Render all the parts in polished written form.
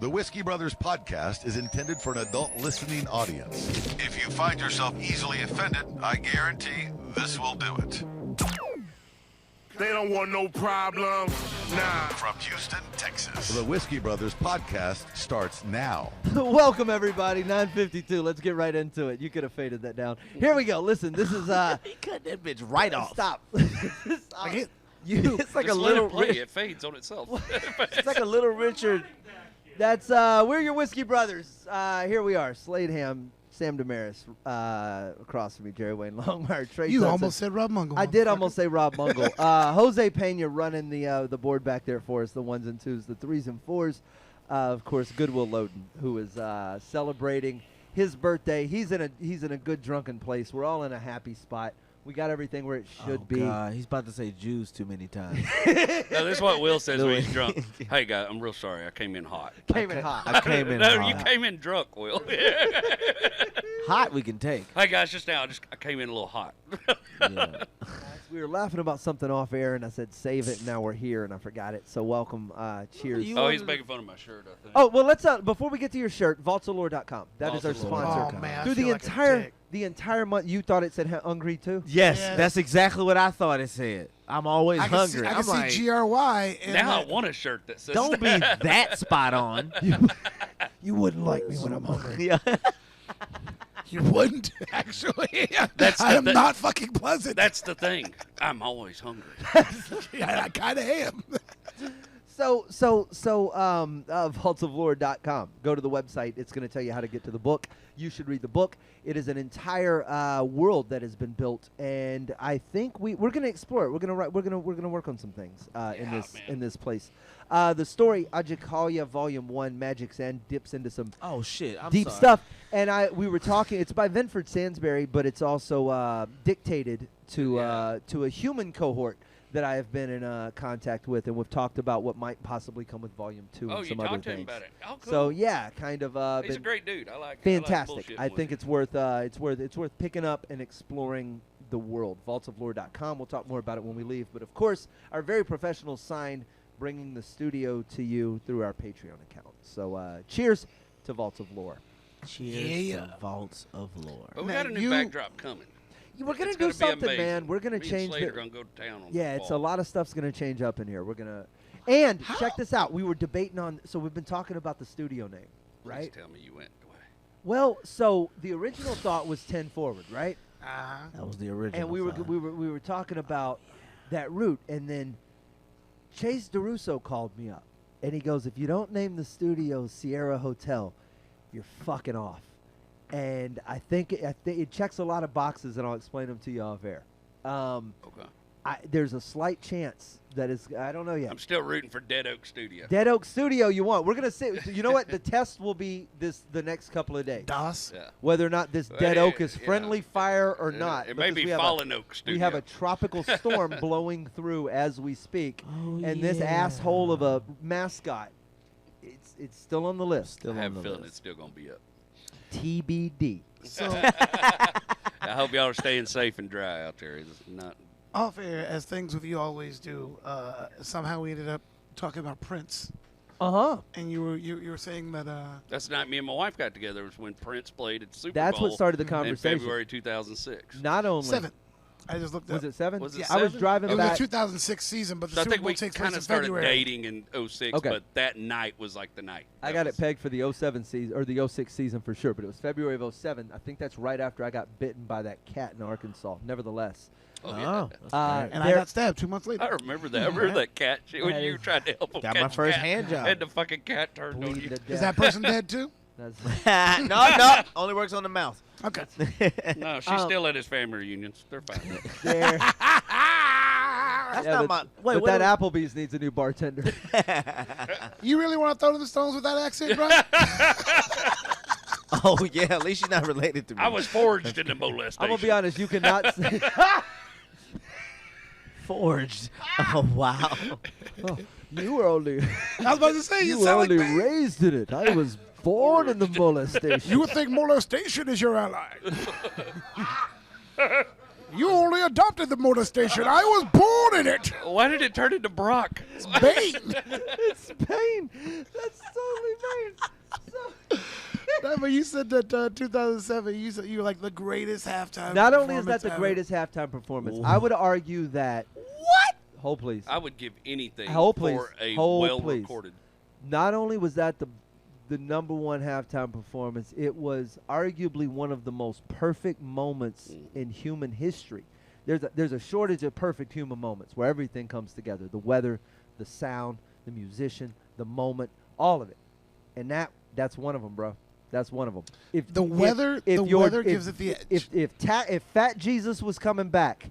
The Whiskey Brothers podcast is intended for an adult listening audience. If you find yourself easily offended, I guarantee this will do it. They don't want no problem. Nah. From Houston, Texas, the Whiskey Brothers podcast starts now. Welcome, everybody. 9:52. Let's get right into it. You could have faded that down. Here we go. Listen, this is He cut that bitch right off. Stop. It's like a little. It fades on itself. It's like a Little Richard. That's we're your Whiskey Brothers. Here we are. Slade Ham, Sam Damaris, across from me, Jerry Wayne Longmire, Trey. You Sutton. almost said Rob Mungle. I did almost say Rob Mungle. Jose Pena running the board back there for us, the ones and twos, the threes and fours. Of course, Goodwill Loden, who is celebrating his birthday. He's in a good drunken place. We're all in a happy spot. We got everything where it should be. God, he's about to say Jews too many times. No, this is what Will says when he's drunk. Hey, guys, I'm real sorry. I came in hot. Came in hot. I came in No, hot. you came in drunk, Will. Hot we can take. Hey, guys, just now, I came in a little hot. Yeah. We were laughing about something off air, and I said save it. And now we're here, and I forgot it. So welcome. Cheers. Oh, he's making fun of my shirt, I think. Oh, well, let's before we get to your shirt, vaultsoflore.com. That is our sponsor. Oh, man. I Through feel the like a entire dick. month, you thought it said hungry too? Yes, Yes. that's exactly what I thought it said. I'm always I can hungry. see, I I'm can like, see GRY. And Now I want a shirt that says don't be that spot on. You wouldn't like me when I'm hungry. Yeah. You wouldn't, actually. That's I the am thing. not fucking pleasant. That's the thing. I'm always hungry. Yeah, I kind of am. Vaultsoflore.com. Go to the website. It's going to tell you how to get to the book. You should read the book. It is an entire world that has been built, and I think we're going to explore it. We're going to work on some things in this place. The story Ajakalia Volume 1, Magic's End, dips into some Oh shit. I'm deep sorry. stuff. And we were talking. It's by Vinford Sansbury, but it's also dictated to a human cohort that I have been in contact with, and we've talked about what might possibly come with Volume 2 Oh, and you some other talked to him things. about it. Oh, cool. So yeah, kind of. He's a been great dude. I like fantastic. I bullshitting think with it's worth picking up and exploring the world. Vaultsoflore.com. We'll talk more about it when we leave. But of course, our very professional sign bringing the studio to you through our Patreon account. So cheers to Vaults of Lore. Cheers Yeah. to Vaults of Lore. But we Now, got a new you- backdrop coming. We're gonna It's do be something, amazing. man. We're gonna Me change and Slade the. are gonna go to town on Yeah, the it's a fall. lot of stuff's going to change up in here. We're going to – and check this out. We were debating on – so we've been talking about the studio name, Please right? tell me you went away. Well, so the original thought was 10 Forward, right? That was the original. And we were thought. we were talking about that route, and then Chase DeRusso called me up, and he goes, if you don't name the studio Sierra Hotel, you're fucking off. And I think it checks a lot of boxes, and I'll explain them to you off air. Okay. There's a slight chance that is – I don't know yet. I'm still rooting for Dead Oak Studio. Dead Oak Studio you want. We're going to see. You know what? The test will be the next couple of days. Das. Yeah. Whether or not this Well, Dead Oak is yeah. friendly fire or not. It may because be we have Fallen Oak Studio. We have a tropical storm blowing through as we speak. Oh, And this yeah. asshole of a mascot, it's still on the list. Still I have on a the feeling list. it's still going to be up. TBD. So, I hope y'all are staying safe and dry out there. It's not. off air, as things with you always do, somehow we ended up talking about Prince. Uh-huh. And you were saying that That's the night me and my wife got together. Was when Prince played at the Super That's Bowl what started the in conversation. February 2006. Not only. 7. I just looked up. Was it 7? Was it I was 7? driving It was the back. 2006 season, but the So I Super think Bowl we takes kind place in of started February. dating in 06, Okay. but that night was like the night. I That got was- it pegged for the 07 season or the 06 season for sure, but it was February of 07. I think that's right after I got bitten by that cat in Arkansas. Nevertheless, Oh, yeah. that's Uh, great. And I There- got stabbed 2 months I later. remember that. I remember that cat shit when That you is- tried to help him Got catch my first a cat, hand job. and the fucking cat turned on bleeding you. to death. Is that person dead too? That's- no, only works on the mouth. Okay. No, she's still at his family reunions. They're fine. there. That's Yeah, not but, my. but Wait, that Applebee's needs a new bartender. You really want to throw to the stones with that accent, bro? Oh yeah, at least you're not related to me. I was forged in the molestation. I'm gonna be honest. You cannot say. forged. Oh wow. Oh, you were only. I was about to say, you You were sound like only me. raised in it. I was born in the molestation. You would think molestation is your ally. You only adopted the motor station. I was born in it. Why did it turn into Brock? Bane. It's Bane. That's totally Bane. So, No, but you said that 2007. You said you were like the greatest halftime. not only is that performance the ever. greatest halftime performance, I would argue that. What? Hold please. I would give anything Hold, please. for a Hold, well-recorded. Not only was that the number one halftime performance, it was arguably one of the most perfect moments in human history. There's a shortage of perfect human moments where everything comes together: the weather, the sound, the musician, the moment, all of it. And that's one of them, bro. That's one of them. If The weather gives it the edge. If Fat Jesus was coming back,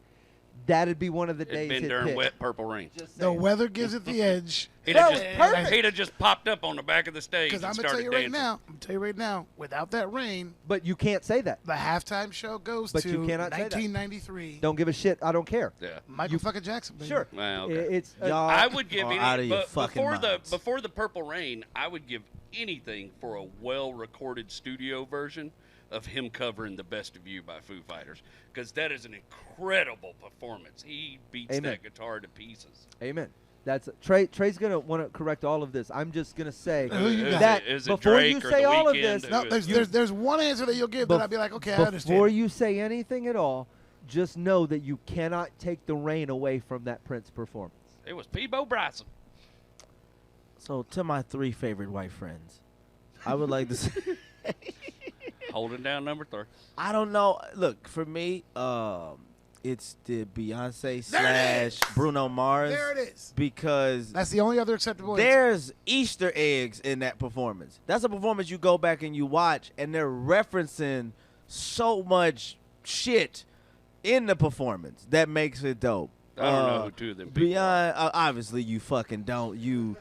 that'd be one of the It'd days. been he'd during pick. wet purple rain. Just The saying. weather gives it the edge. He'd Bro, have it's perfect. he'd have just popped up on the back of the stage Because and I'm gonna tell started you dancing. right now, without that rain, But you can't say that. the halftime show goes But to you cannot say that. 1993. Don't give a shit. I don't care. Yeah. Michael fucking Jackson. Baby. Sure. Well, okay. It's Y'all I would give are any out of your but fucking minds. before the Purple Rain, I would give anything for a well-recorded studio version of him covering "The Best of You" by Foo Fighters, because that is an incredible performance. He beats Amen. that guitar to pieces. Amen. That's Trey's gonna want to correct all of this. I'm just gonna say Who you got? that Is it before Drake you or say The all of Weeknd? this, No, there's one answer that you'll give that I'd be like, okay, I understand. before you say anything at all, just know that you cannot take the rain away from that Prince performance. It was Peebo Bryson. So to my 3 favorite white friends, I would like to say, Holding down number 3. I don't know. Look, for me, it's the Beyonce slash Bruno Mars. There it is. Because That's the only other acceptable answer. there's Easter eggs in that performance. That's a performance you go back and you watch, and they're referencing so much shit in the performance that makes it dope. I don't know who 2 of them people Beyond, obviously, you fucking don't. You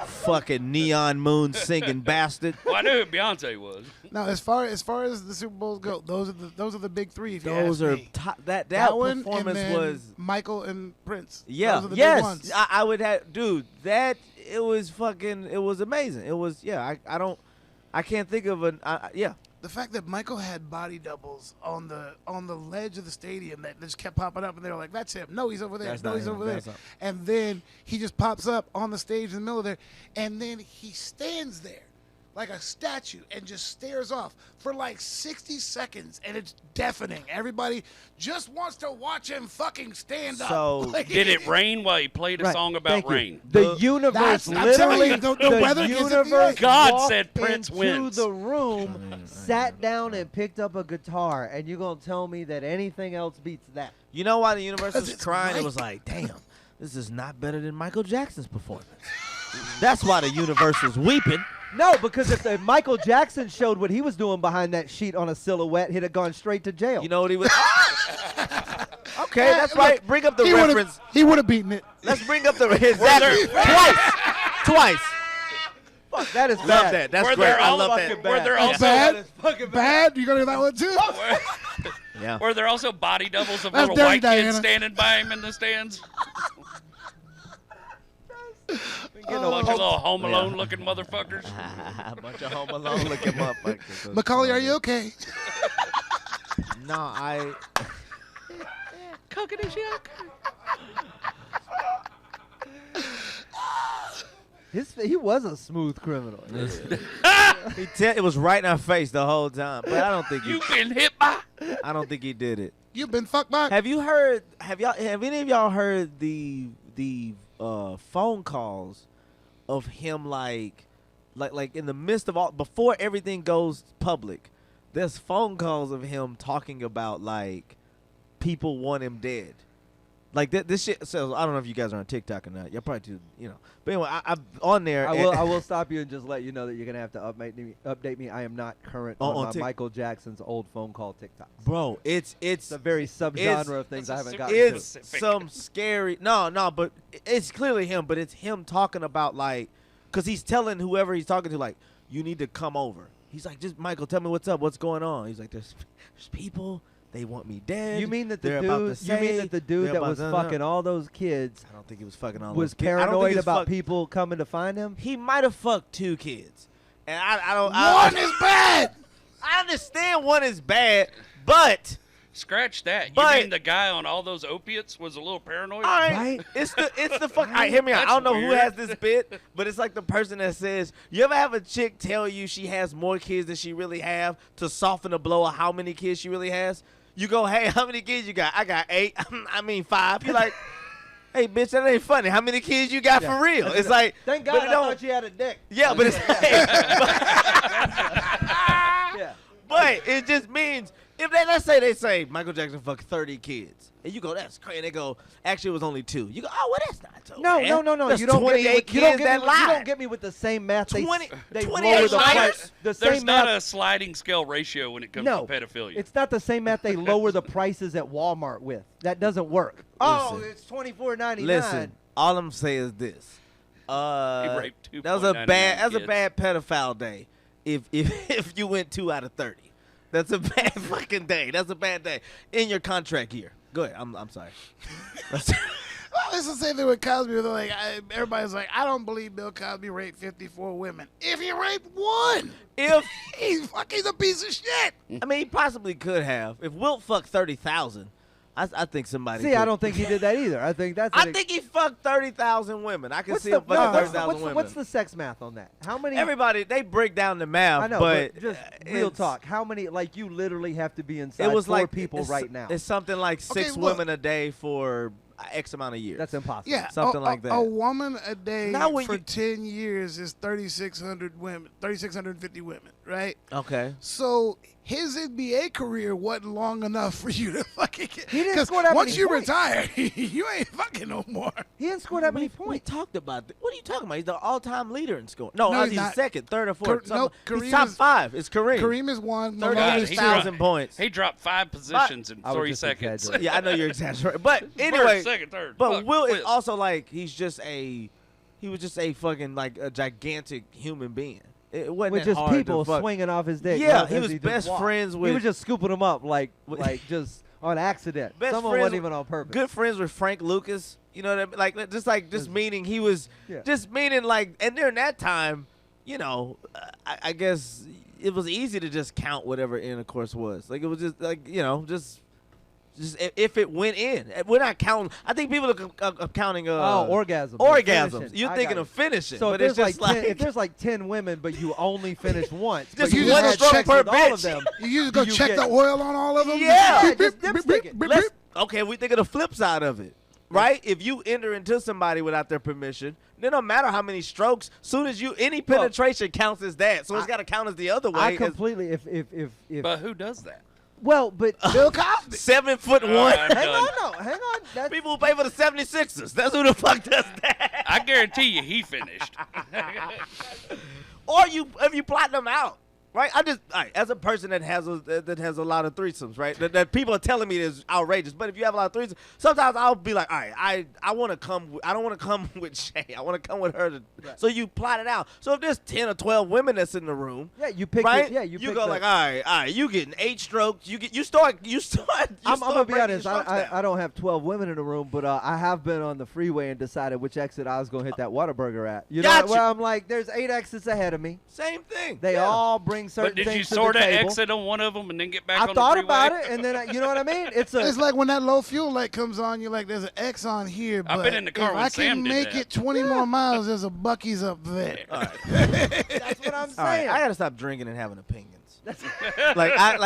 fucking neon moon singing bastard. Well, I knew who Beyonce was. Now, as far as the Super Bowls go, those are the big 3. If you Those ask are me. top. That one, and performance then was. Michael and Prince. Yeah. Those are the big ones. Yes. I would have. Dude, that it was fucking. It was amazing. It was. Yeah. I can't think of an. Yeah. The fact that Michael had body doubles on the ledge of the stadium that just kept popping up, and they were like, "That's him. No, he's over there. That's No, not he's him. over there." That's not- And then he just pops up on the stage in the middle of there, and then he stands there like a statue and just stares off for like 60 seconds, and it's deafening. Everybody just wants to watch him fucking stand So, up. Like, Did it rain while he played a Right. song about Thank you. rain? The universe I'm telling literally, you, the weather gives it the universe edge. God walked said Prince into wins. the room, sat down and picked up a guitar, and you're gonna tell me that anything else beats that? You know why the universe 'Cause was it's crying? right. It was like, damn, this is not better than Michael Jackson's performance. That's why the universe was weeping. No, because if Michael Jackson showed what he was doing behind that sheet on a silhouette, he'd have gone straight to jail. You know what he was? Okay, Yeah, that's look, right. Bring up the he reference. He would have beaten it. Let's bring up the exactly twice. Fuck, that is Love bad. that. That's Were great. there I all love fucking that. Were there bad. also Bad? Bad? You gonna do that one too? Yeah. were there also body doubles of That's little dirty, white Diana. kids standing by him in the stands? A bunch of little Home Alone looking motherfuckers. A bunch of Home Alone looking motherfuckers. Macaulay, are you okay? No, I. He was a smooth criminal. It was right in our face the whole time, but I don't think he. You've been hit by. I don't think he did it. You've been fucked by. Have you heard? Have any of y'all heard the phone calls of him like in the midst of all before everything goes public? There's phone calls of him talking about like people want him dead. Like this shit. So I don't know if you guys are on TikTok or not. You're probably too, But anyway, I'm on there. I will stop you and just let you know that you're gonna have to update me. I am not current Oh, on on my Tik- Michael Jackson's old phone call TikToks. Bro, it's It's a very subgenre of things it's I a haven't super- gotten to. it's Specific. some scary no, but it's clearly him, but it's him talking about like, cause he's telling whoever he's talking to like, you need to come over. He's like, just Michael, tell me what's up, what's going on. He's like, there's people, they want me dead. You mean that They're about to the say, dude they're that about was to- fucking all those kids I don't think he was fucking all was those kids. I don't think paranoid he was about fuck- people coming to find him? He might have fucked 2 kids, and One is bad. I understand one is bad, but Scratch that. But- You mean the guy on all those opiates was a little paranoid? All right, Right. it's the fuck. All right, hear me out. I That's don't know who weird. has this bit, but it's like the person that says, "You ever have a chick tell you she has more kids than she really have to soften the blow of how many kids she really has?" You go, "Hey, how many kids you got?" "I got 8." I mean 5. You're like, "Hey, bitch, that ain't funny. How many kids you got for real?" It's like, Thank but God it I don't. thought you had a dick. Yeah, but it's Yeah. but it just means if let's say they say Michael Jackson fucked 30 kids, and you go, "That's crazy." And they go, "Actually, it was only 2." You go, "Oh, well, that's not so No, bad. no. That's You don't 28 get me with, kids you don't get that me with, you lied. don't get me with the same math. 20 They 28 lower the liars? price. The There's same not math. a sliding scale ratio when it comes No, to pedophilia. it's not the same math they lower the prices at Walmart with. That doesn't work. Oh, Listen. it's $24.99. Listen, all I'm saying is this. raped That was a 2.99 bad kids. pedophile day. If you went 2 out of 30, that's a bad fucking day. That's a bad day in your contract year. Go ahead. I'm sorry. Well, it's the same thing with Cosby. They're like, everybody's like, I don't believe Bill Cosby raped 54 women. If he raped one, If he's fucking a piece of shit. I mean, he possibly could have. If Wilt fucked 30,000, I think somebody. See, could. I don't think he did that either. I think that's. I think he fucked 30,000 women. I can What's see the, him fucking no, 30,000 women. what's the sex math on that? How many? Everybody, they break down the math. I know, but just real it's- talk. How many? Like you literally have to be inside It was 4 like people it's- right now. It's something like 6 look. women a day for X amount of years. That's impossible. Yeah, Something like that. A woman a day Now when for you- 10 years is 3,600 women, 3,650 women, right? Okay. So his NBA career wasn't long enough for you to fucking get. He didn't 'cause score that once many you points. retire, you ain't fucking no more. He didn't score that many We points. talked about that. What are you talking about? He's the all-time leader in scoring. No, No, he's he's not. second, third, or fourth. No, He's Kareem top is- 5. It's Kareem. Kareem is one. God, Malone is he two. 30,000 points. He dropped 5 positions in I was 3 just seconds. exaggerating. Yeah, I know you're exaggerating, but anyway. First, second, third. But Fuck, Will is quit. also like he was just a fucking like a gigantic human being. It wasn't With that just hard people to fuck. swinging off his dick. Yeah, as he was just best walked. friends He with- was just scooping them up like just on accident. Best Someone friends wasn't with- even on purpose. Good friends with Frank Lucas. You know what I mean? Like just meaning he was Yeah. just meaning like, and during that time, you know, I guess it was easy to just count whatever intercourse was. Like it was just like, you know, just if it went in. We're not counting. I think people are counting orgasms. orgasms. Finishing. You're I thinking got of it. finishing, So but if it's there's just like like 10, if there's like 10 women, but you only finish once, Just but you one had stroke sex per with all of bitch. them, You just go you check get- the oil on all of them? Yeah, just dipstick it. Okay, we think of the flip side of it, right? If you enter into somebody without their permission, then no matter how many strokes, soon as any penetration counts as that. So it's got to count as the other way. I as completely if But who does that? well, but Bill Cosby. 7'1". I'm hang done. on, no, hang on. That's, People who pay for the 76ers. That's who the fuck does that. I guarantee you he finished. Or if you plot them out. Right, all right, as a person that has a lot of threesomes, right? That people are telling me is outrageous. But if you have a lot of threesomes, sometimes I'll be like, all right, I want to come. I don't want to come with Shay. I want to come with her. So you plot it out. So if there's 10 or 12 women that's in the room, yeah, you pick right? it, yeah, you pick go the- like, all right, you getting 8 strokes. You start. I'm gonna be breaking honest. your strokes down. I don't have 12 women in the room, but I have been on the freeway and decided which exit I was gonna hit that Whataburger at. You know, Gotcha. where I'm like, there's 8 exits ahead of me. Same thing. They yeah. all bring certain But did you things to sort the of table. exit on one of them and then get back I on thought the freeway? about it, and then you know what I mean. It's It's like when that low fuel light comes on, you're like, there's an X on here, I've but been in the car if when I Sam can did make that. it 20 more miles, there's a Buc-ee's up there. that's what I'm All right, saying. I gotta stop drinking and having opinions. I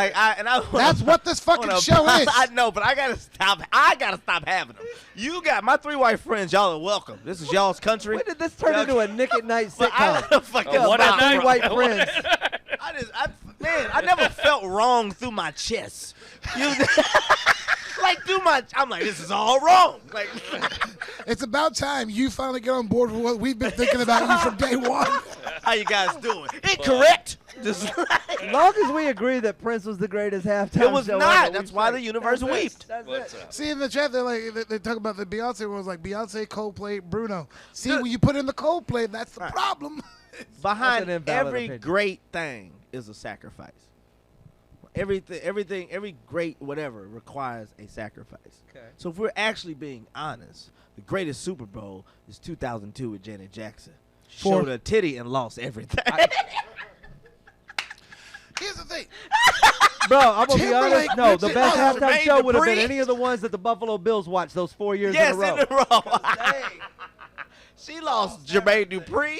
That's what this fucking show is. I know, but I gotta stop. I gotta stop having them. You got my 3 white friends. Y'all are welcome. This is y'all's country. When did this turn into a Nick at Night But I sitcom? gotta fucking What stop. at Three night? white friends. I never felt wrong through my chest. Like through my, I'm like, this is all wrong. Like, It's about time you finally get on board with what we've been thinking about you from day one. how you guys doing? Incorrect. Just As long as we agree that Prince was the greatest halftime It was show not. ever, That's we why say, the universe that's it. wept. That's What's it. up? See, in the chat, they talk about the Beyonce was like Beyonce, Coldplay, Bruno. See, when you put in the Coldplay, that's the problem. behind That's an invalid every opinion. great thing is a sacrifice. Everything, every great whatever requires a sacrifice. Okay. So if we're actually being honest, the greatest Super Bowl is 2002 with Janet Jackson. She Four. showed a titty and lost everything. Here's the thing. Bro, I'm gonna be Timberlake honest. No, the bitches. best Oh, halftime Jermaine show would have been Dupri. any of the ones that the Buffalo Bills watched those 4 years Yes, in a row. in a row. She lost Jermaine Dupri.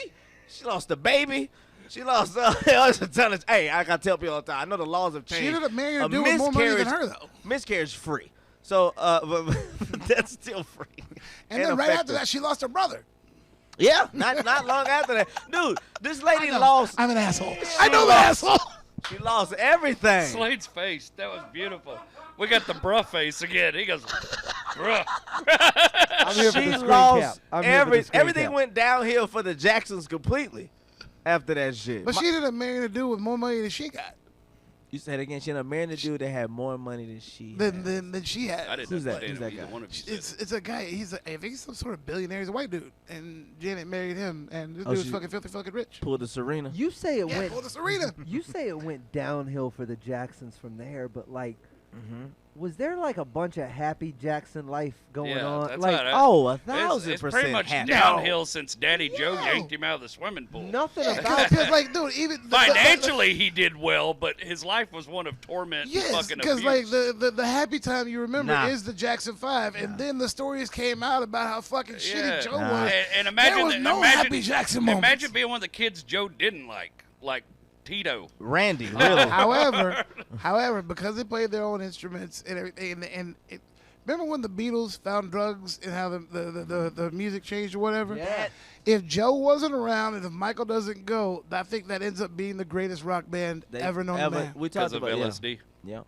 She lost the baby. She lost. There's a ton of. Hey, I gotta tell people all the time. I know the laws have changed. She ended up marrying a dude with more money than her, though. Miscarriage is free. So, but that's still free. And then right after effective. that, she lost her brother. Yeah, not long after that, dude. This lady I know. lost. I'm an asshole. I know the asshole. She lost everything. Slade's face. That was beautiful. We got the bruh face again. He goes, bruh. I'm here for She the screen lost cap. I'm here for the screen everything cap. went downhill for the Jacksons completely after that shit. But she ended up marrying a dude with more money than she got. You said again, she ended up marrying a dude that had more money than she had. Than she had. I didn't Who's that? understand Who's that either guy? one of you said it. It's a guy. I think he's some sort of billionaire. He's a white dude, and Janet married him, and this Oh, dude's she- fucking filthy, fucking rich. Pulled the Serena. You say it Yeah, went. pulled the Serena. You say it went downhill for the Jacksons from there, but like, was there like a bunch of happy Jackson life going Yeah, on? that's Like, right. Oh, It's pretty much happy. downhill since Daddy Joe No. yanked him out of the swimming pool. nothing Yeah, about because like, dude, even Financially, he did well, but his life was one of torment and yes, fucking because abuse. like the happy time you remember Nah. is the Jackson 5, and then the stories came out about how fucking shitty Joe Nah. was. And imagine there was that- no imagine, happy Jackson moments. Imagine being one of the kids Joe didn't like Tito. Randy, really. However, because they played their own instruments and everything, remember when the Beatles found drugs and how the music changed or whatever? Yeah. If Joe wasn't around and if Michael doesn't go, I think that ends up being the greatest rock band ever known to man. We Because talked of about LSD. Yeah.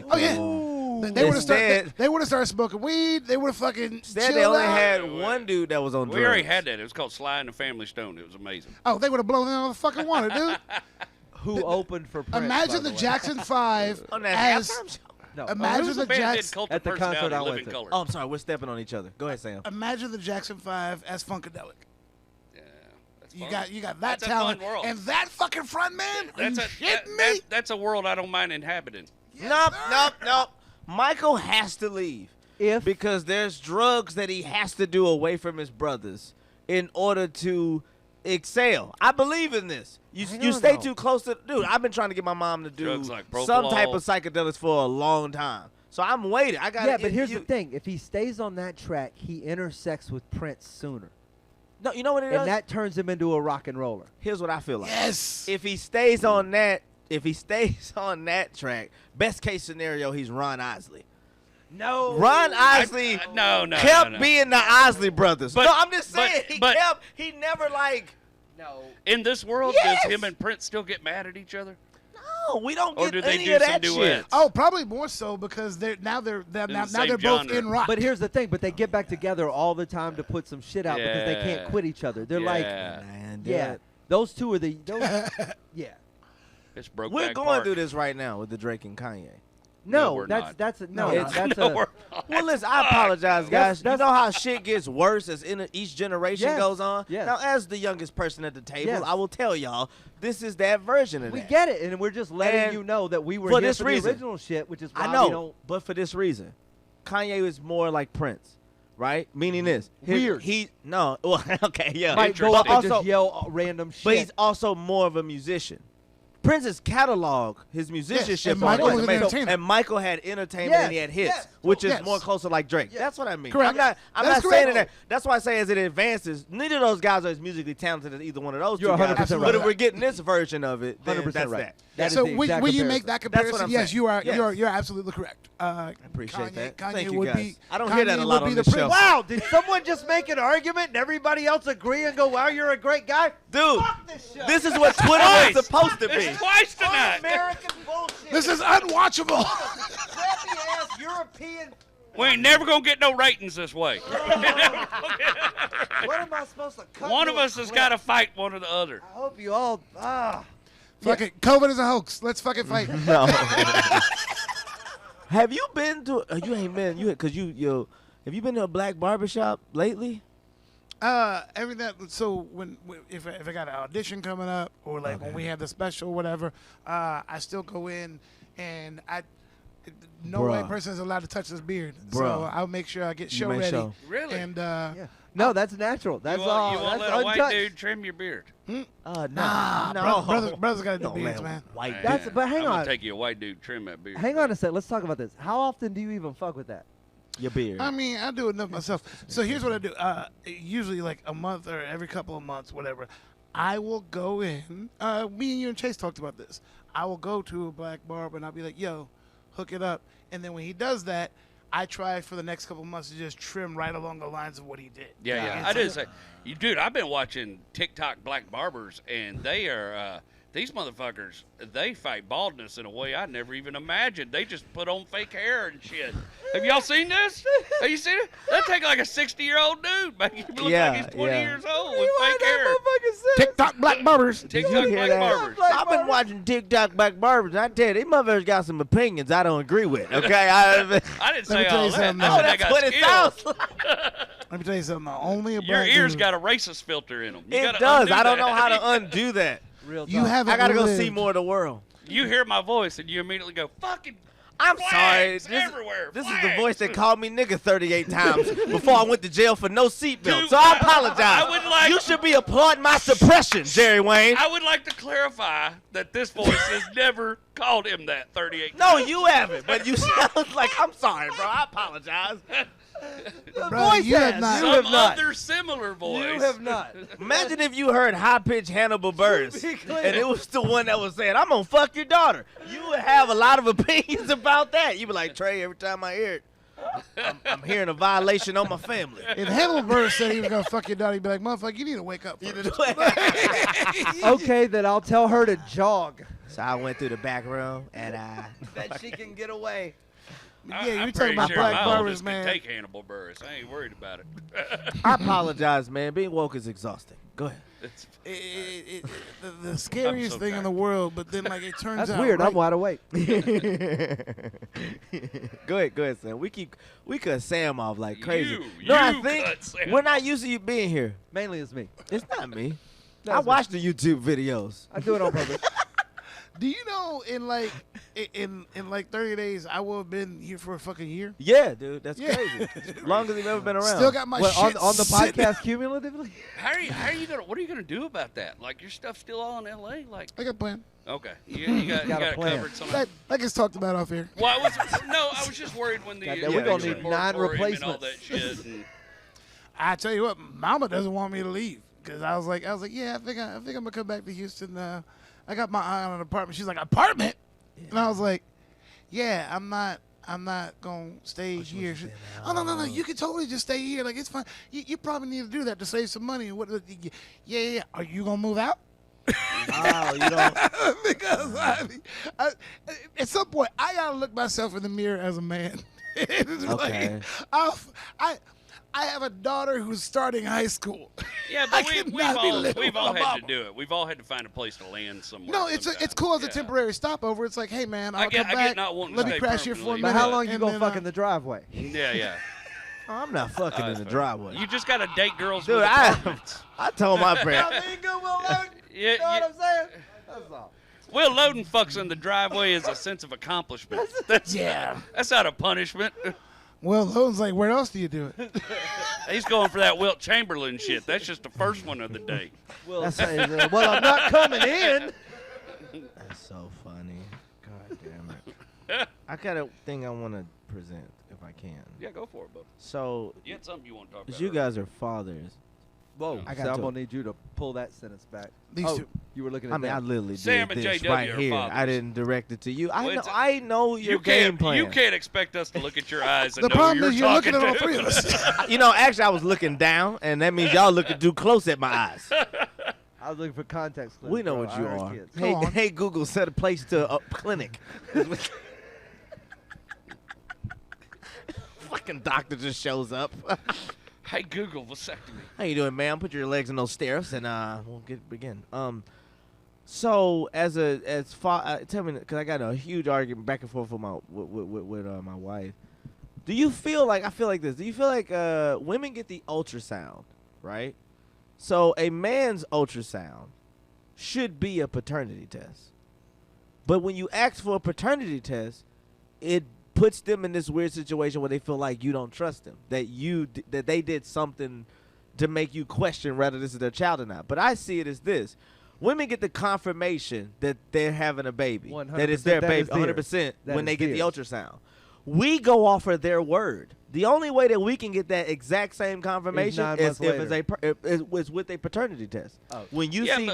Oh yeah, they would have started. They would have started smoking weed. They would have fucking. Instead, chilled they only out. had one dude that was on drugs. We already had that. It was called Sly and the Family Stone. It was amazing. Oh, they would have blown it on the fucking water, dude. who opened for Prince. by Imagine the way. Jackson 5 on that as. halftime show. No. Imagine Who's the the band that did Jackson. Cult At of the concert Personality, I Live went in to. Color? Oh, I'm sorry. We're stepping on each other. Go ahead, Sam. Imagine the Jackson 5 as Funkadelic. Yeah, that's You fun. got that That's a talent fun world. and that fucking front man. Are That's you a shitting me? that's a world I don't mind inhabiting. Nope, sir. nope. Michael has to leave If because there's drugs that he has to do away from his brothers in order to excel. I believe in this. You I you don't stay know. too close to dude. I've been trying to get my mom to do Drugs like some type propofol. of psychedelics for a long time. So I'm waiting. I got yeah, but here's the thing: if he stays on that track, he intersects with Prince sooner, No, you know what it is? and that turns him into a rock and roller. Here's what I feel like. Yes. If he stays on that, track, best case scenario, he's Ron Isley. No, Ron Isley No, kept no. being the Isley brothers. But- no, I'm just but- saying but- he never like. no. In this world, Yes! does him and Prince still get mad at each other? No, we don't Or get do they any do of some that shit. duets? Oh, probably more so because they're now the now same they're both genre. in rock. But here's the thing: but they get back together all the time to put some shit out because they can't Yeah. quit each other. They're like, Yeah. Man, yeah, dude. those two are the yeah. It's broke We're back going Park. through this right now with the Drake and Kanye. No, we're that's not. that's a, no, It's- that's No, a we're not. Well, listen, I apologize, guys. That's- you know how shit gets worse as each generation Yes, goes on? yes. Now, as the youngest person at the table, Yes. I will tell y'all, this is that version of we that. get it, and we're just letting And you know that we were for here this for reason. the original shit, which is why I we know, don't. but for this reason. Kanye is more like Prince, right? Meaning this. Weird. No, well, okay, yeah. Might go up But and also, just yell random shit. but he's also more of a musician. Prince's catalog, his musicianship, and Michael was was an amazing. entertainer. And Michael had entertainment Yes, and he had hits, yes, which is yes. more closer like Drake. That's what I mean. Correct. I'm That's not saying correct. that. That's why I say as it advances, neither of those guys are as musically talented as either one of those You're two guys. 100% But right. if we're getting this version of it, then 100% that's right. that. That is so the when exact you make that comparison. comparison, I'm yes, saying. you are. Yes. You're absolutely correct. I appreciate that. Kanye Thank you, would guys. be. I don't hear that a Kanye lot would on be this the show. Prince. Wow, did someone just make an argument and everybody else agree and go, "Wow, you're a great guy"? Dude, Fuck this show. this is what Twitter Twice. was supposed to be. It's twice tonight. American bullshit. This is unwatchable. crappy ass European. We ain't never gonna get no ratings this way. What am I supposed to cut? One you of a us has clip? got to fight one or the other. I hope you all. Fuck it. COVID is a hoax. Let's fucking fight. No. Have you been to? You ain't been. Cause you. Have you been to a black barbershop lately? Every that. So if I got an audition coming up or like when we have the special or whatever, I still go in and No Bruh. white person is allowed to touch this beard. So Bruh. I'll make sure I get You show make ready. sure. Really? And Yeah. No, that's natural. That's you all. won't That's let a white untouched. dude trim your beard. nah, no. brothers got to do Don't beards, let man. White That's. dude. But hang I'm gonna on. take you a white dude trim that beard. Hang on a sec. Let's talk about this. How often do you even fuck with that? Your beard. I mean, I do enough myself. So here's what I do. Usually like a month or every couple of months, whatever. I will go in. Me and you and Chase talked about this. I will go to a black barber and I'll be like, yo, hook it up. And then when he does that, I try for the next couple of months to just trim right along the lines of what he did. Yeah. And I so- did say, dude, I've been watching TikTok black barbers, and they are these motherfuckers. They fight baldness in a way I never even imagined. They just put on fake hair and shit. Have y'all seen this? Have you seen it? They take like a 60-year-old dude, make him look Yeah, like he's 20 yeah. years old with fake hair. TikTok black barbers. TikTok You hear black that? barbers. I've been watching TikTok black barbers. And I tell you, these motherfuckers got some opinions I don't agree with. Okay, I didn't Let me say tell all you that. something, I though. said they that's got what it skills. sounds like. Let me tell you something. Only a Your black ears dude. got a racist filter in them. You It gotta does. undo I don't that. know how to undo that. Real You talk. haven't I gotta go lived. see more of the world. You hear my voice and you immediately go, fucking I'm flags sorry. everywhere. This is flags. the voice that called me nigga 38 times before I went to jail for no seatbelt. Dude, So I apologize. I would like- You should be applauding my suppression, Jerry Wayne. I would like to clarify that this voice has never called him that 38 No, you haven't. But you sound like I'm sorry, bro. I apologize. Brother, you have not. You Some have not. other similar voice. You have not. Imagine if you heard high-pitched Hannibal Buress, be clear. and it was the one that was saying, I'm going to fuck your daughter. You would have a lot of opinions about that. You'd be like, Trey, every time I hear it, I'm hearing a violation on my family. If Hannibal Buress said he was gonna fuck your daughter, he'd be like, "Motherfucker, you need to wake up." First. Okay, then I'll tell her to jog. So I went through the back room, and That she can get away. I- Yeah, I'm you're talking pretty about sure black my barbers, oldest man. can take Hannibal Buress. I ain't worried about it. I apologize, man. Being woke is exhausting. Go ahead. It's- The scariest so thing in tired. the world, but then like it turns That's out weird. right. I'm wide awake. Go ahead, Sam. We cut Sam off like crazy. You no, I cut think Sam we're not used to you being here. Mainly it's me. It's not me. That's I me. watch the YouTube videos. I do it on purpose. Do you know in like in like 30 days I will have been here for a fucking year? Yeah, dude, that's Yeah. crazy. Longest you've ever been around. Still got my What, shit on the sitting- podcast cumulatively? How are you gonna? What are you gonna do about that? Like your stuff's still all in L.A. Like I got a plan. okay, you got Got a it plan. covered somehow. Like it's talked about off here. Well, I was just worried when the Goddamn, we gonna eviction need 9 moratorium and all replacements. that shit. And, I tell you what, Mama doesn't want me to leave because I was like, yeah, I think I'm gonna come back to Houston. I got my eye on an apartment. She's like, apartment, and I was like, yeah, I'm not gonna stay here. Oh no, you can totally just stay here. Like it's fine. You probably need to do that to save some money. What? Yeah. Are you gonna move out? Oh, you don't. Because I, at some point I gotta look myself in the mirror as a man. It's Okay. like, I have a daughter who's starting high school. yeah, I but we've cannot be living we've with all my had mama. to do it. We've all had to find a place to land somewhere. No, it's sometime. cool as a Yeah. temporary stopover. It's like, hey man, I'll get- come I get back. not wanting to Let me stay crash here for a permanently. But minute. how long you and gonna then, fuck in the driveway? Yeah. I'm not fucking in the driveway. You just gotta date girls Dude, with apartments. I told my friend. Yeah, saying? That's all. Will loading fucks in the driveway is a sense of accomplishment. That's not a punishment. Well, Logan's like, where else do you do it? He's going for that Wilt Chamberlain shit. That's just the first one of the day. Well, I'm not coming in. That's so funny. God damn it. I got a thing I want to present, if I can. Yeah, go for it, bud. So, You had something you want to talk as about. you guys are fathers, Whoa, I so got I'm to- gonna need you to pull that sentence back. These oh, two. you were looking at I mean, I that. literally Sam did and this JW right are here. I fathers. didn't direct it to you. Well, I know your game plan. You can't expect us to look at your eyes and The know problem who is you're you're talking looking at all to. three of us. You know, actually, I was looking down, and that means y'all looking too close at my eyes. I was looking for context clues. We know bro. what you I raise are. kids. Hey, Go on. hey, Google, set a place to a clinic. Fucking doctor just shows up. Hey, Google, vasectomy. How you doing, ma'am? Put your legs in those stairs, and we'll begin. So tell me, because I got a huge argument back and forth with my wife. Do you feel like I feel like this? Do you feel like women get the ultrasound, right? So a man's ultrasound should be a paternity test, but when you ask for a paternity test, it puts them in this weird situation where they feel like you don't trust them, that they did something to make you question whether this is their child or not. But I see it as this. Women get the confirmation that they're having a baby, that it's their baby, 100% when they get the ultrasound. We go off of their word. The only way that we can get that exact same confirmation is with a paternity test. Oh. When you see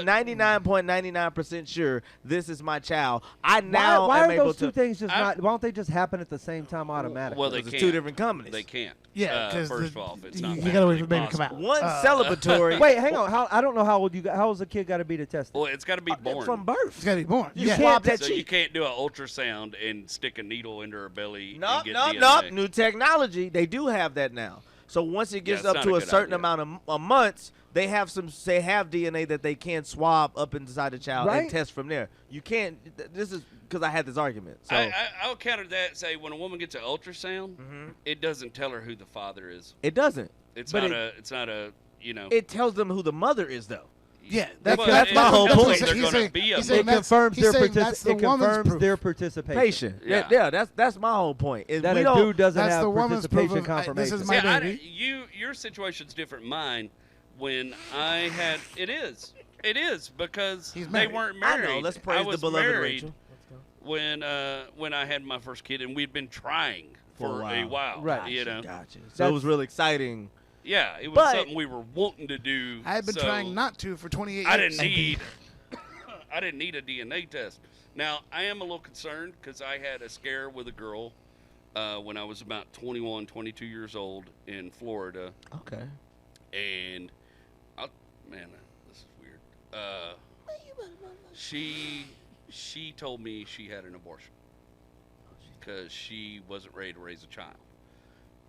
99.99% sure this is my child, I now why am are able those to. two things just not? Why don't they just happen at the same time automatically? Well, they It's can't. two different companies. They can't. Yeah, because first of all, if it's not you gotta wait for the baby to possible. come out. One celebratory. Wait, hang on. I don't know how old you got. How old's a kid got to be to test it? Well, it's got to be born. From birth. It's gotta be born. You Yeah. swab that So cheek. you can't do an ultrasound and stick a needle into her belly No, and get no, DNA. no. New technology. They do have that now. So once it gets Yeah, it's up not to a a good certain idea. amount of months, they have DNA that they can swab up inside the child Right. and test from there. You can't. This is because I had this argument. So I'll counter that and say when a woman gets an ultrasound, it doesn't tell her who the father is. it doesn't. It's But not a you know. It tells them who the mother is, though. Yeah, That's Well, my it whole doesn't point. say They're He's going to saying- be a he's mother. saying It confirms he's their saying that's the woman's confirms proof. their participation. Patient. Yeah. Yeah, that's my whole point. Is That we a don't- dude doesn't That's have the woman's proof participation of, confirmation. this is my See, baby. your situation's different. Mine, when I had it is because He's they married. weren't I married. know. Let's I praise the was beloved married Rachel. when I had my first kid, and we'd been trying For for a a while. Right. You know. Gotcha. So it was real exciting. Yeah, it was But- something we were wanting to do. I had been so trying not to for 28 years. I didn't need a DNA test. Now I am a little concerned because I had a scare with a girl when I was about 21, 22 years old in Florida, Okay. and man, this is weird. She told me she had an abortion because she wasn't ready to raise a child.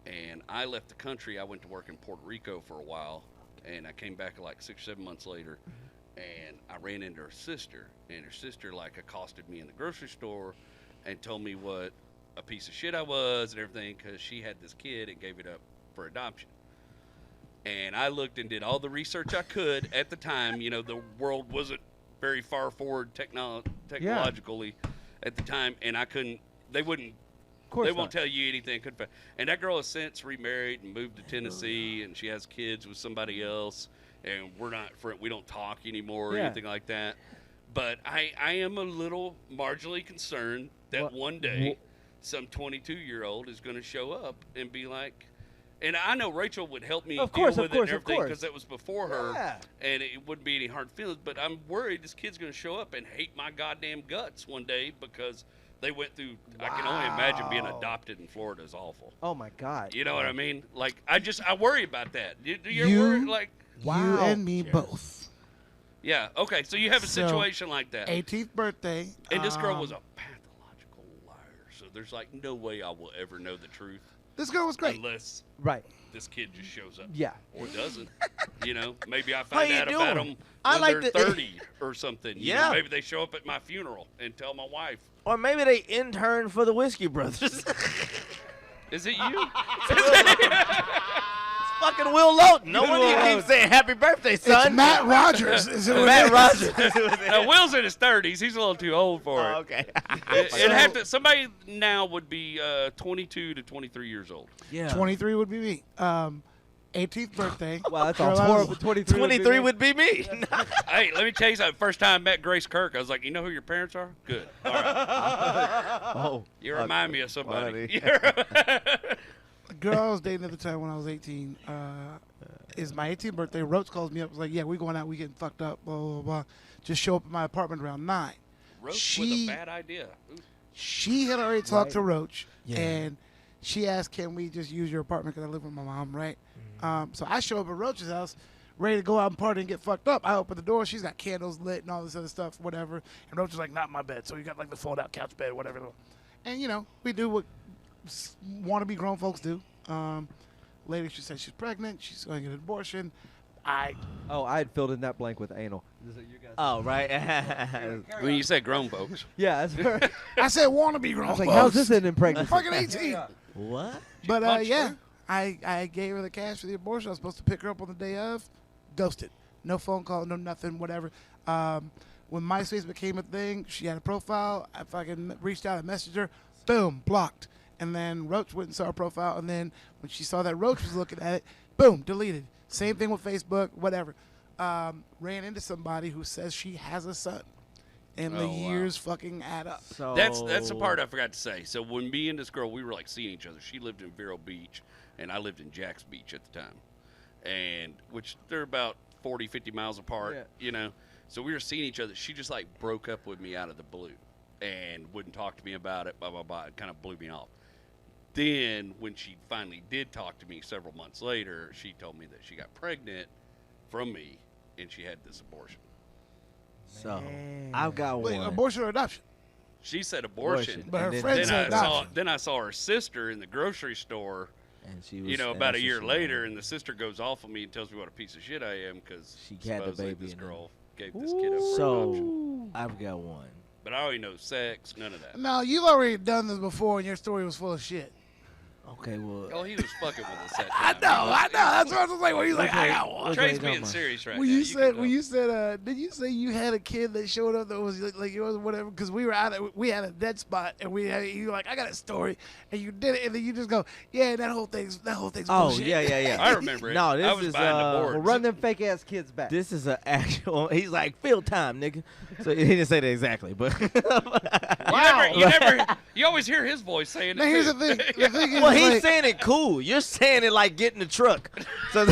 And I left the country. I went to work in Puerto Rico for a while, and I came back like 6 or 7 months later, and I ran into her sister, and her sister like accosted me in the grocery store and told me what a piece of shit I was and everything because she had this kid and gave it up for adoption. And I looked and did all the research I could at the time. You know, the world wasn't very far forward technologically at the time, and I couldn't. They wouldn't. They won't tell you anything. And that girl has since remarried and moved to Tennessee, and she has kids with somebody else. And we don't talk anymore or anything like that. But I am a little marginally concerned that one day some 22-year-old is going to show up and be like, and I know Rachel would help me deal with it and everything because that was before her, and it wouldn't be any hard feelings. But I'm worried this kid's going to show up and hate my goddamn guts one day because they went through. I can only imagine being adopted in Florida is awful. Oh my God. You know what I mean? Like I worry about that. Do you ever worry like? You and me both. Yeah. Okay. So you have a situation like that. 18th birthday. And this girl was a pathological liar. So there's like no way I will ever know the truth. This girl was great. Unless this kid just shows up. Yeah. Or doesn't. You know, maybe I find you out about doing? them I when like they're the- 30 or something. You know, maybe they show up at my funeral and tell my wife. Or maybe they intern for the Whiskey Brothers. Is it you? Fucking Will Lowton. No wonder you keep saying happy birthday, son. It's Matt Rogers. Is it Matt Rogers. Now, Will's in his 30s. He's a little too old for it. Oh, okay. It'd have to. Somebody now would be 22 to 23 years old. Yeah. 23 would be me. 18th birthday. Wow, that's all Girl, I was- horrible. 23. 23 would be me. Hey, let me tell you something. First time I met Grace Kirk, I was like, you know who your parents are? Good. All right. Oh. You remind me of somebody. The girl I was dating at the time when I was 18 is my 18th birthday. Roach calls me up. Was like, yeah, we're going out. We getting fucked up. Blah, blah, blah. Just show up at my apartment around 9. Roach with a bad idea. Ooh. She had already talked to Roach, and she asked, can we just use your apartment because I live with my mom, right? So I show up at Roach's house, ready to go out and party and get fucked up. I open the door. She's got candles lit and all this other stuff, whatever. And Roach is like, not in my bed. So we got like the fold-out couch bed, whatever. And, you know, we do what wannabe grown folks do. Later, she said she's pregnant. She's going to get an abortion. I had filled in that blank with anal. Is it you guys? Oh, right. When you say grown folks. Yeah, that's very. I said wannabe grown I was like, folks. how's this ending pregnancy? Fucking 18. What? But yeah, I gave her the cash for the abortion. I was supposed to pick her up on the day of. Ghosted. No phone call, no nothing, whatever. When MySpace became a thing, she had a profile. I fucking reached out and messaged her. boom, blocked. And then Roach went and saw her profile, and then when she saw that Roach was looking at it, boom, deleted. Same thing with Facebook, whatever. Ran into somebody who says she has a son. And the years fucking add up. So That's the part I forgot to say. So when me and this girl, we were like seeing each other. She lived in Vero Beach, and I lived in Jax Beach at the time, and which they're about 40, 50 miles apart, you know. So we were seeing each other. She just like broke up with me out of the blue, and wouldn't talk to me about it. Blah blah blah. It kind of blew me off. Then when she finally did talk to me several months later, she told me that she got pregnant from me, and she had this abortion. So I've got Wait, one. abortion or adoption? She said abortion. But her And then- friend Then said adoption. then I saw her sister in the grocery store, And she was, you know, and about a she year said- later, and the sister goes off on me and tells me what a piece of shit I am because She had the baby this and girl gave this kid up for adoption. So I've got one. But I already know sex, none of that. No, you've already done this before, and your story was full of shit. Okay, well. Oh, he was fucking with us that I time. know. That's what I was like. When he's like, I got one. Which Trey's one you being talking serious right When now. you said, can did you say you had a kid that showed up that was like yours or whatever? Because we were we had a dead spot, and you were like, I got a story, and you did it, and then you just go, yeah, that whole thing's Oh bullshit. yeah. I remember it. No, this I was is behind the board. Well, run them fake ass kids back. This is an actual. He's like field time, nigga. So he didn't say that exactly, but. You always hear his voice saying it. Now here's the too. thing. The thing is, Well, he's like, saying it cool. You're saying it like get in the truck. So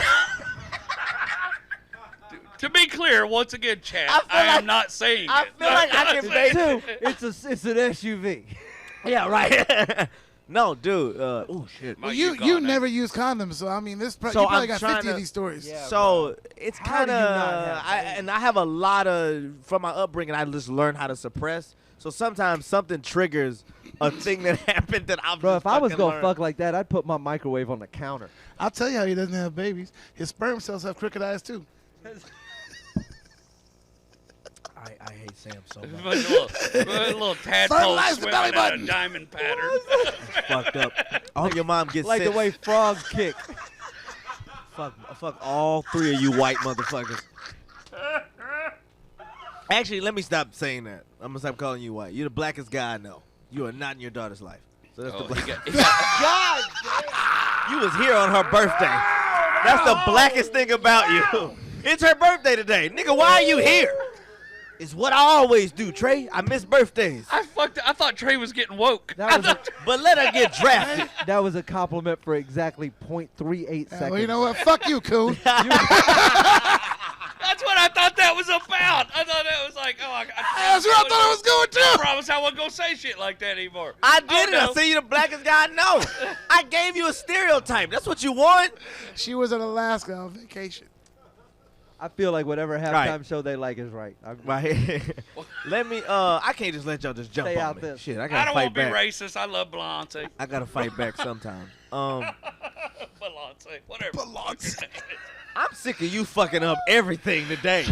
To be clear, once again, Chad, I feel I am like- not saying I it. feel like I can make Two, it's an SUV. Yeah, right. No, dude. Oh shit. My you Yukon, never use condoms, so I mean, So you probably I'm got trying 50 of to- these stories. Yeah. So it's How kind do you of, not have babies? and I have a lot of from my upbringing. I just learned how to suppress. So sometimes something triggers a thing that happened that I've. Bro, just if I was fucking gonna learned. fuck like that, I'd put my microwave on the counter. I'll tell you how he doesn't have babies. His sperm cells have crooked eyes too. I hate Sam so With much. a little tadpole Fertilize the swimming belly in a button. diamond pattern. Fucked up. I hope your mom gets Like the sent. way frogs kick. Fuck all three of you white motherfuckers. Actually, let me stop saying that. I'm gonna stop calling you white. You're the blackest guy I know. You are not in your daughter's life. So that's Oh, the black. he got- God damn. You was here on her birthday. That's the blackest thing about you. It's her birthday today. Nigga, why are you here? It's what I always do, Trey. I miss birthdays. I thought Trey was getting woke. That was a, But let her get drafted. that was a compliment for exactly 0.38 seconds. Well, you know what? Fuck you, coon. That's what I thought that was about. I thought that was like, oh, That's where I thought it was going I too. promise I wasn't gonna say shit like that anymore. I did it. no. I see you the blackest guy I know. I gave you a stereotype. That's what you want. She was in Alaska on vacation. I feel like whatever halftime Right. show they like is right. Right. Let me. I can't just let y'all just jump Stay on out me. there. Shit, I I gotta don't fight want to be back. racist. I love Beyonce. I gotta fight back sometimes. Beyonce, whatever. Beyonce. I'm sick of you fucking up everything today.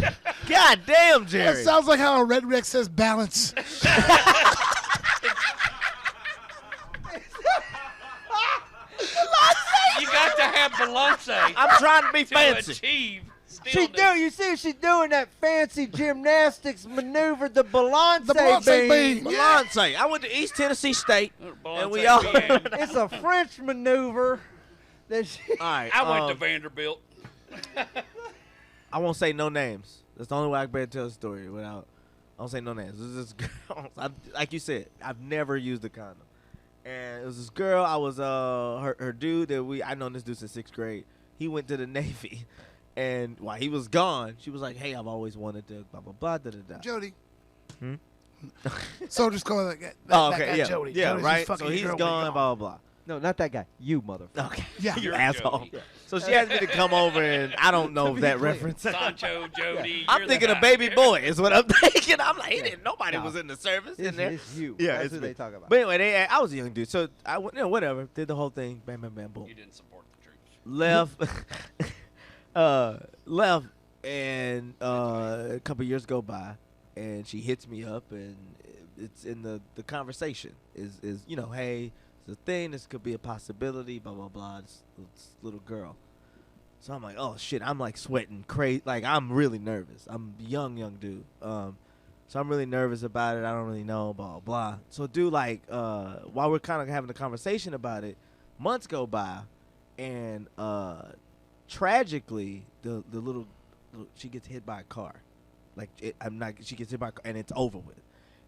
God damn, That Jerry. sounds like how a red Rex says balance. You got to have Beyonce I'm trying to be to fancy. achieve. She stillness. do. You see, she's doing that fancy gymnastics maneuver, the Beyonce, The Beyonce beam. beam. Yeah. Beyonce. I went to East Tennessee State. Beyonce And we all- being- It's a French maneuver. That she, All right. I went to Vanderbilt. I won't say no names. That's the only way I can better tell the story without. I won't say no names. It was this girl. Like you said, I've never used a condom. And it was this girl. I was her dude that I known this dude since 6th grade. He went to the Navy, and while he was gone, she was like, "Hey, I've always wanted to blah blah blah da da da." Jody. Hmm? Soldiers call that guy. Oh, that okay, guy yeah, Jody. yeah, Jody's right. just fucking So your he's girl when gone, you're blah blah no, not that guy. You motherfucker. blah. Okay, Yeah. you You're asshole. Jody. So she asked me to come over, and I don't know be that clear. reference. Sancho, Jody. I'm you're the thinking of guy. baby boy is what I'm thinking. I'm like, he didn't. Nobody No. was in the service It's, in there. it's you. Yeah, That's it's who me. they talk about. But anyway, I was a young dude, so I went, whatever, did the whole thing, bam, bam, bam, boom, You didn't support the troops. left, and a couple years go by, and she hits me up, and it's in the conversation is hey, it's a thing, this could be a possibility, blah blah blah. This little girl. So I'm like, oh shit, I'm like sweating crazy, like I'm really nervous. I'm a young dude. So I'm really nervous about it. I don't really know, blah, blah. So, dude, like, while we're kind of having a conversation about it, months go by, and tragically, the little, she gets hit by a car. Like, she gets hit by a car, and it's over with.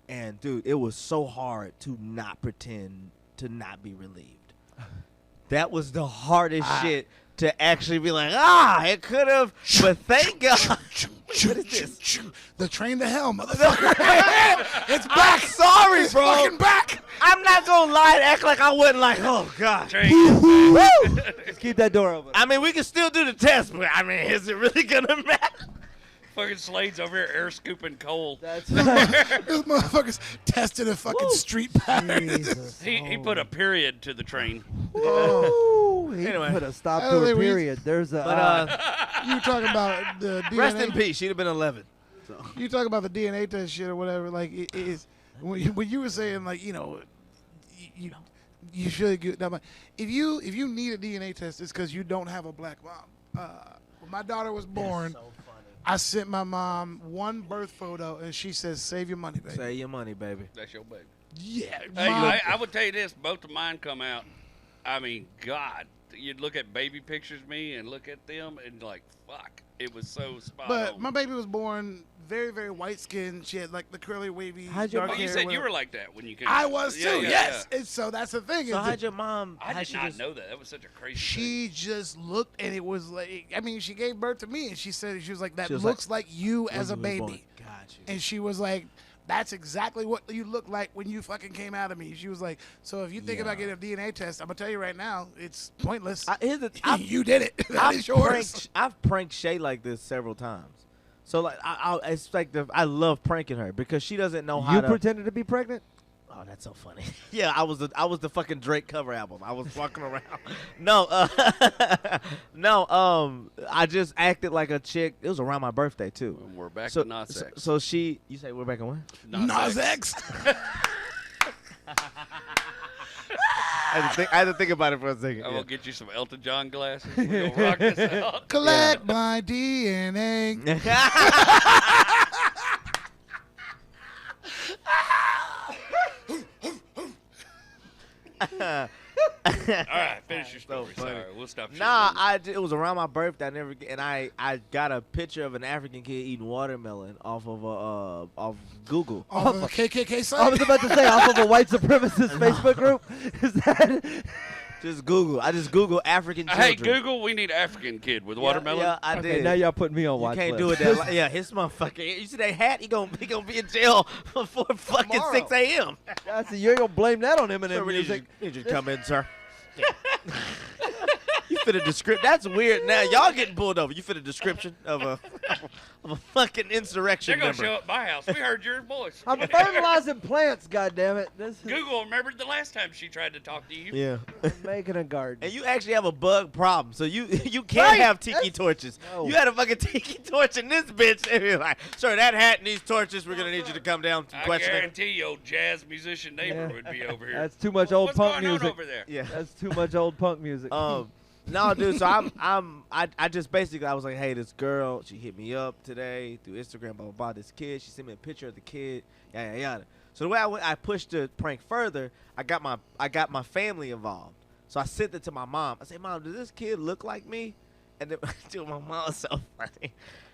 And, dude, it was so hard to not pretend to not be relieved. That was the hardest shit to actually be like, it could have, but thank God. What is this? The train to hell, motherfucker. It's back. Sorry, It's bro. fucking back. I'm not gonna lie and act like I wasn't like, oh God. Just keep that door open. I mean, we can still do the test, but I mean, is it really gonna matter? Fucking Slade's over here air scooping coal. That's Those motherfuckers tested a fucking street pattern. Jesus. He put a period to the train. Ooh, he Anyway. put a stop I to don't a think we- period. There's a. But You were talking about the DNA. rest in peace. She'd have been 11. So. You talk about the DNA test shit or whatever. Like it is when you were saying like you should get that. If you need a DNA test, it's because you don't have a black mom. When my daughter was born, I sent my mom one birth photo, and she says, "Save your money, baby." Save your money, baby. That's your baby. Yeah, Hey, Mom. I would tell you this: both of mine come out. I mean, God, you'd look at baby pictures of me and look at them and like, fuck, it was so spot But on. my baby was born very, very white skinned. She had like the curly, wavy, How'd your dark Well, you hair. said you whatever. were like that when you came. I out. was Yeah, too. yeah, Yes. yeah. And so that's the thing. So is how'd your mom? I how'd did she not just- know that. That was such a crazy thing. She just looked, and it was like, I mean, she gave birth to me, and she said, she was like, that She was looks like you when as a you was baby. born. Got you. And she was like, that's exactly what you look like when you fucking came out of me. She was like, so if you think about getting a DNA test, I'm going to tell you right now, it's pointless. Here's the You did it. That is yours. I've pranked Shay like this several times. So like it's like I love pranking her because she doesn't know how you to. pretended to be pregnant? Oh, that's so funny. Yeah, I was the fucking Drake cover album. I was walking around. No, I just acted like a chick. It was around my birthday too. And we're back So, to not so, sex. so she, you say we're back on what? Nas X. I had to think about it for a second. I yeah. will get you some Elton John glasses. We're gonna rock this out. Collect my DNA. All right, finish your So story. funny. Sorry, we'll stop. Nah, shitting it was around my birthday. I got a picture of an African kid eating watermelon off of Google. Off of a KKK I site. was about to say off of a white supremacist Facebook group. Is that? Just Google. I just Google African you. children. Hey, Google, we need African kid with watermelon. Yeah, I Okay, did. now y'all putting me on You watch can't list. do it that. Yeah, his motherfucker. You see that hat? He gonna be in jail before fucking Tomorrow. 6 a.m. I see you ain't gonna blame that on Eminem Sir, we need you, music. need you to come in, sir. You fit a description. That's weird. Now y'all getting pulled over. You fit a description of a fucking insurrection They're gonna member. show up at my house. We heard your voice. I'm fertilizing plants. God damn it! This is Google remembered the last time she tried to talk to you. Yeah. making a garden. And you actually have a bug problem, so you can't Right. have tiki That's- torches. No. You had a fucking tiki torch in this bitch, and you're like, sir, that hat and these torches, we're gonna need you to come down to I question it. guarantee your jazz musician neighbor Yeah. would be over here. That's too much old What's punk going music. on over there? Yeah. That's too much old punk music. No, dude. So I just basically I was like, hey, this girl, she hit me up today through Instagram, blah blah blah. This kid, she sent me a picture of the kid, yada yada. So the way I pushed the prank further, I got my family involved. So I sent it to my mom. I said, Mom, does this kid look like me? And then dude, my mom was so funny.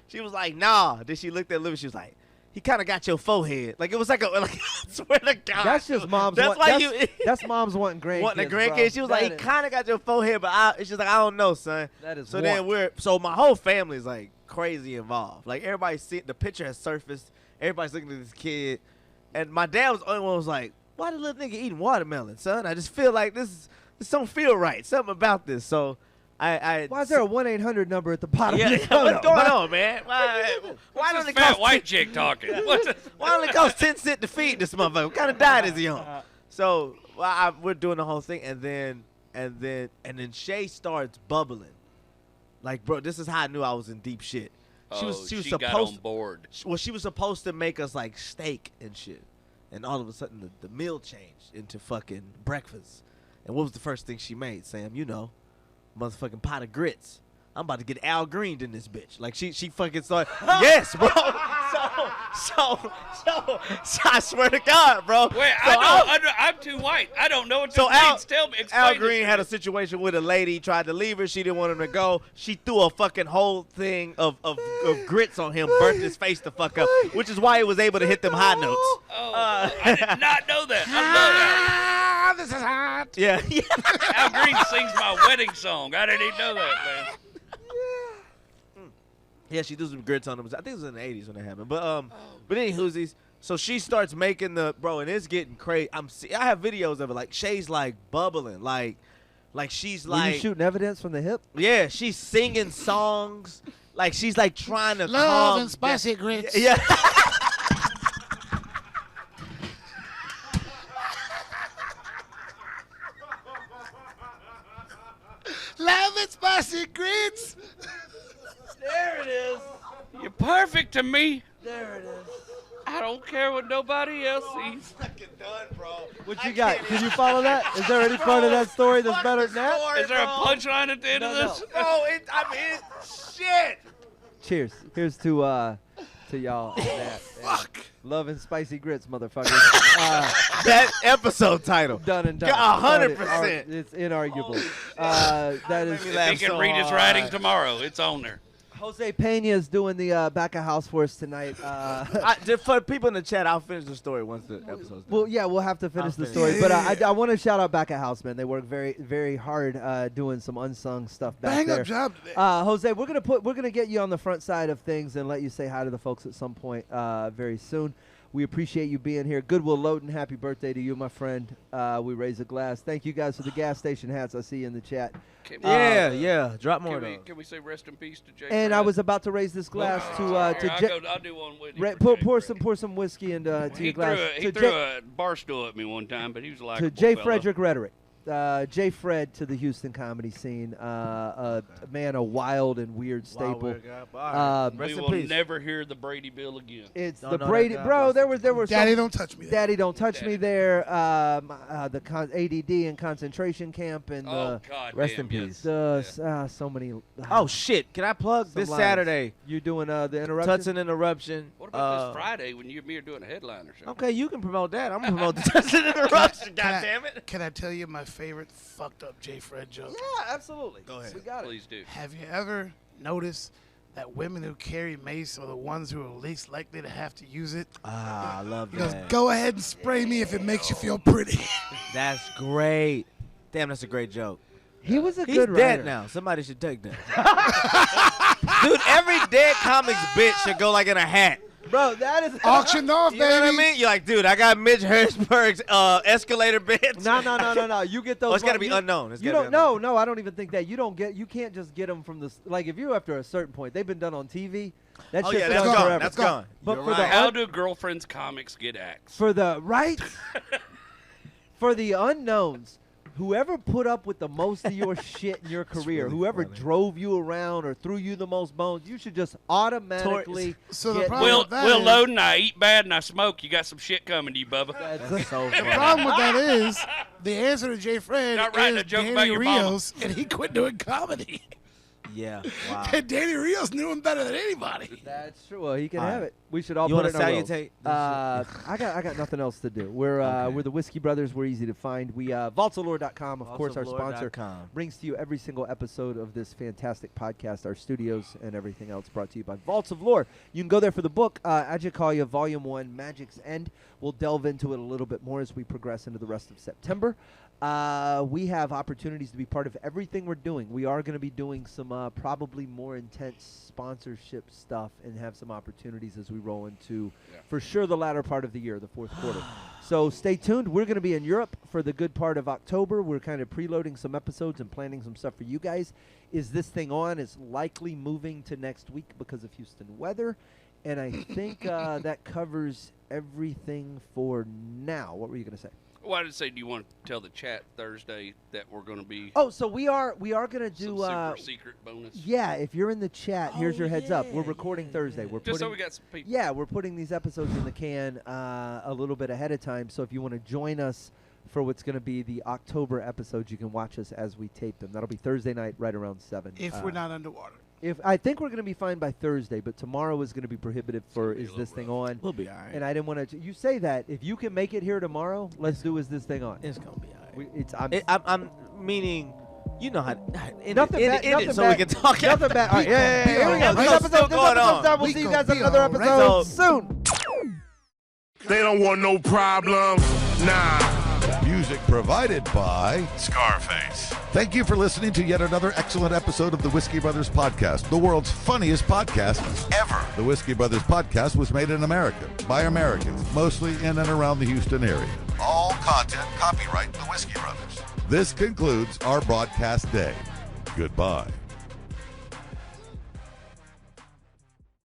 She was like, nah. Then she looked at Louis. She was like, he kind of got your forehead. Like it was like I swear to God. that's just mom's. That's want, why that's, that's mom's wanting grandkids. wanting a bro. grandkid. She was like, he That is- kind of got your forehead, but she's like, I don't know, son. That is So then want. my whole family is like crazy involved. Like everybody's seeing the picture has surfaced. Everybody's looking at this kid, and my dad was the only one who was like, why the little nigga eating watermelon, son? I just feel like this don't feel right. Something about this. So I Why is there a 1-800 number at the bottom? yeah, of your what's photo? going on, man? Why don't This it fat cost white chick talking. What's why only cost 10 cents to feed this motherfucker? What kind of diet is he on? So we're doing the whole thing, and then Shay starts bubbling. Like, bro, this is how I knew I was in deep shit. She was got supposed on board. well, she was supposed to make us like steak and shit, and all of a sudden the meal changed into fucking breakfast. And what was the first thing she made, Sam? You know, motherfucking pot of grits. I'm about to get Al Greened in this bitch. Like she fucking started. Yes, bro. I swear to God, bro. Wait, So I'm too white. I don't know what this So Al, means. Tell me. Al Explain Green this had to a situation with a lady, tried to leave her. She didn't want him to go. She threw a fucking whole thing of grits on him, burnt his face the fuck up, which is why he was able to hit them high notes. Oh, I did not know that. I love that. This is hot. Yeah. Al Green sings my wedding song. I didn't even know that, man. Yeah, she threw some grits on him. I think it was in the 80s when it happened. But anywhoosies, so she starts making the bro, and it's getting crazy. I have videos of it. Like Shay's like bubbling, like she's Were like you shooting evidence from the hip? yeah, she's singing songs. Like she's like trying to Love calm and spicy grits. Yeah. Love and spicy grits. There it is. You're perfect to me. There it is. I don't care what nobody else sees. Fucking done, bro. What you got? Can you follow that? Is there any part of that story that's better than that? Is there a punchline at the end of this? Bro, shit. Cheers. Here's to y'all. on that. Fuck. Love and spicy grits, motherfuckers. That episode title. Done and done. 100%. It's inarguable. That is. Made me If laugh he can so read his hard. writing tomorrow, it's on there. Jose Pena is doing the back of house for us tonight. Just for people in the chat, I'll finish the story once the episode's done. Well, yeah, we'll have to finish the finish story, it. but I want to shout out back at House, man. They work very, very hard doing some unsung stuff back Bang there. up job today. Jose, we're gonna get you on the front side of things and let you say hi to the folks at some point very soon. We appreciate you being here. Goodwill Loden, happy birthday to you, my friend. We raise a glass. Thank you guys for the gas station hats. I see you in the chat. Yeah. Drop more of those. Can we say rest in peace to Jay? And I Fred? was about to raise this glass to Here, I'll do one with you. for Jay pour Fred. some whiskey into to He your threw, glass. he To threw Jay- a bar stool at me one time, but he was like to Jay Frederick Rhetoric. Jay Fred to the Houston comedy scene. A wild and weird staple. Rest We in will peace. never hear the Brady Bill again. It's Don't the know that Brady, guy, bro. bless There were Daddy, some, don't touch me. There. Daddy, don't touch Daddy. me there. The ADD and concentration camp and Oh God, rest damn, in peace. so many. Oh shit! Can I plug some this lines. Saturday? You doing the interruption? Touch and interruption. What about this Friday when you and me are doing a headline or something? Okay, you can promote that. I'm gonna promote the touch and interruption. Can I- God damn it! Can I tell you my favorite fucked up Jay Fred joke? Yeah, absolutely. Go ahead. We got it. Please do. Have you ever noticed that women who carry mace are the ones who are least likely to have to use it? Ah, I love He goes, that. go ahead and spray me if it makes you feel pretty. That's great. Damn, that's a great joke. He was a He's good dead writer. now. Somebody should take that. Dude, every dead comics bitch should go like in a hat. Bro, that is Auctioned off, You baby. know what I mean? You're like, dude, I got Mitch Harrisburg's escalator bits. No. You get those. Oh, it's gotta be you- unknown. It's You gotta be don't. unknown. No. I don't even think that. You can't just get them from the. Like if you're after a certain point, they've been done on TV. That Oh shit's yeah, been that's done gone. forever. That's gone. But You're for the right. How do girlfriends comics get axed? For the right. For the unknowns, whoever put up with the most of your shit in your career, really whoever funny. drove you around or threw you the most bones, you should just automatically. So the get- problem Will with that Will is- Loden, I eat bad and I smoke. You got some shit coming to you, Bubba. That's so The funny. problem with that is the answer to Jay Fred Not writing is a joke Danny about your mama. Rios, and he quit doing comedy. Yeah. Wow. And Danny Rios knew him better than anybody. That's true. Well, he can All have right. it. We should all You put wanna it in our rolls. salutate? I got nothing else to do. We're Okay. we're the Whiskey Brothers. We're easy to find. We vaultsalore.com, of course, our sponsor, Vaultsalore.com. brings to you every single episode of this fantastic podcast, our studios, and everything else brought to you by Vaults of Lore. You can go there for the book, Ajikalia Volume 1, Magic's End. We'll delve into it a little bit more as we progress into the rest of September. We have opportunities to be part of everything we're doing. We are going to be doing some probably more intense sponsorship stuff and have some opportunities as we roll into, for sure, the latter part of the year, the fourth quarter. So stay tuned. We're going to be in Europe for the good part of October. We're kind of preloading some episodes and planning some stuff for you guys. Is this thing on? It's likely moving to next week because of Houston weather. And I think that covers everything for now. What were you going to say? Well, I did say, do you want to tell the chat Thursday that we're going to be Oh, so we are going to some do super secret bonus? yeah, if you're in the chat, here's Oh, your heads up. We're yeah, recording yeah, Thursday. yeah. We're Just so putting we got some people. yeah, we're putting these episodes in the can a little bit ahead of time. So if you want to join us for what's going to be the October episodes, you can watch us as we tape them. That'll be Thursday night, right around 7. If we're not underwater. If I think we're going to be fine by Thursday, but tomorrow is going to be prohibitive for be a is little this thing rough. on? We'll be all right. And I didn't want to. You say that if you can make it here tomorrow, let's do is this thing on. It's gonna be all right. It's I'm meaning, you know how. End Nothing it, bad. end nothing it so bad. we can talk. Nothing after. bad. All right, yeah. be Here we go. all This right. episode's Still going on. done. We'll We see you gonna guys on be another all right. episode So- soon. They don't want no problems. Nah. Music provided by Scarface. Thank you for listening to yet another excellent episode of the Whiskey Brothers Podcast, the world's funniest podcast ever. The Whiskey Brothers Podcast was made in America by Americans, mostly in and around the Houston area. All content copyright the Whiskey Brothers. This concludes our broadcast day. Goodbye.